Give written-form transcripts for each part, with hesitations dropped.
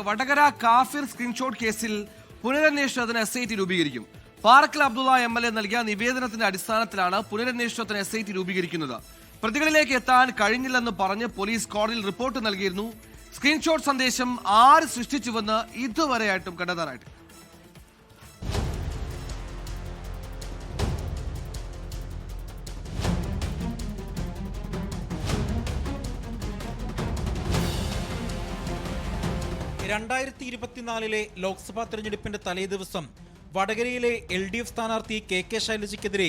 വടകര കാഫിർ സ്ക്രീൻഷോട്ട് കേസിൽ പുനരന്വേഷണത്തിന് SIT രൂപീകരിക്കും. പാറക്കൽ അബ്ദുള്ള MLA നൽകിയ നിവേദനത്തിന്റെ അടിസ്ഥാനത്തിലാണ് പുനരന്വേഷണത്തിന് SIT രൂപീകരിക്കുന്നത്. പ്രതികളിലേക്ക് എത്താൻ കഴിഞ്ഞില്ലെന്ന് പറഞ്ഞ് പോലീസ് കോടതിയിൽ റിപ്പോർട്ട് നൽകിയിരുന്നു. സ്ക്രീൻഷോട്ട് സന്ദേശം ആര് സൃഷ്ടിച്ചുവെന്ന് ഇതുവരെയായിട്ടും കണ്ടെത്താനായിട്ട്. ലോക്സഭാ തെരഞ്ഞെടുപ്പിന്റെ തലേദിവസം വടകരയിലെ LDF സ്ഥാനാർത്ഥി KK ശൈലജയ്ക്കെതിരെ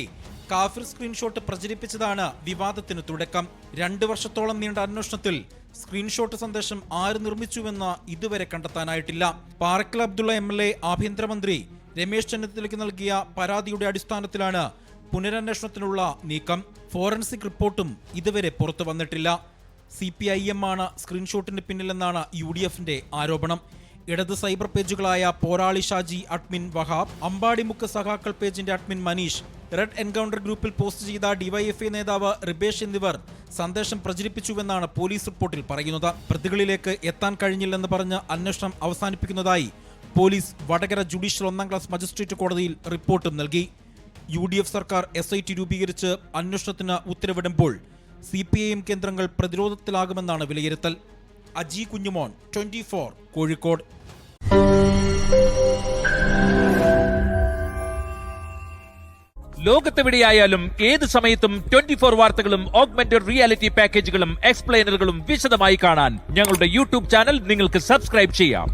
കാഫിർ സ്ക്രീൻഷോട്ട് പ്രചരിപ്പിച്ചതാണ് വിവാദത്തിന് തുടക്കം. 2 വർഷത്തോളം നീണ്ട അന്വേഷണത്തിൽ സ്ക്രീൻഷോട്ട് സന്ദേശം ആര് നിർമ്മിച്ചുവെന്ന് ഇതുവരെ കണ്ടെത്താനായിട്ടില്ല. പാറക്കൽ അബ്ദുള്ള MLA ആഭ്യന്തരമന്ത്രി രമേശ് ചെന്നിത്തലയ്ക്ക് നൽകിയ പരാതിയുടെ അടിസ്ഥാനത്തിലാണ് പുനരന്വേഷണത്തിനുള്ള നീക്കം. ഫോറൻസിക് റിപ്പോർട്ടും ഇതുവരെ പുറത്തു വന്നിട്ടില്ല. CPIM ആണ് സ്ക്രീൻഷോട്ടിന് പിന്നിലെന്നാണ് UDFന്റെ ആരോപണം. ഇടത് സൈബർ പേജുകളായ പോരാളി ഷാജി അഡ്മിൻ വഹാബ്, അമ്പാടിമുക്ക് സഖാക്കൾ പേജിന്റെ അഡ്മിൻ മനീഷ്, റെഡ് എൻകൗണ്ടർ ഗ്രൂപ്പിൽ പോസ്റ്റ് ചെയ്ത DYFI നേതാവ് റിബേഷ് എന്നിവർ സന്ദേശം പ്രചരിപ്പിച്ചുവെന്നാണ് പോലീസ് റിപ്പോർട്ടിൽ പറയുന്നത്. പ്രതികളിലേക്ക് എത്താൻ കഴിഞ്ഞില്ലെന്ന് പറഞ്ഞ് അന്വേഷണം അവസാനിപ്പിക്കുന്നതായി പോലീസ് വടകര ജുഡീഷ്യൽ 1ാം ക്ലാസ് മജിസ്ട്രേറ്റ് കോടതിയിൽ റിപ്പോർട്ടും നൽകി. UDF സർക്കാർ SIT രൂപീകരിച്ച് അന്വേഷണത്തിന് ഉത്തരവിടുമ്പോൾ CPIM കേന്ദ്രങ്ങൾ പ്രതിരോധത്തിലാകുമെന്നാണ് വിലയിരുത്തൽ. അജി കുഞ്ഞുമോൻ, 24 കോഴിക്കോട്. ലോകത്തെവിടെയായാലും ഏത് സമയത്തും 24 വാർത്തകളും ഓഗ്മെന്റഡ് റിയാലിറ്റി പാക്കേജുകളും എക്സ്പ്ലെയിനറുകളും വിശദമായി കാണാൻ ഞങ്ങളുടെ YouTube ചാനൽ നിങ്ങൾക്ക് സബ്സ്ക്രൈബ് ചെയ്യാം.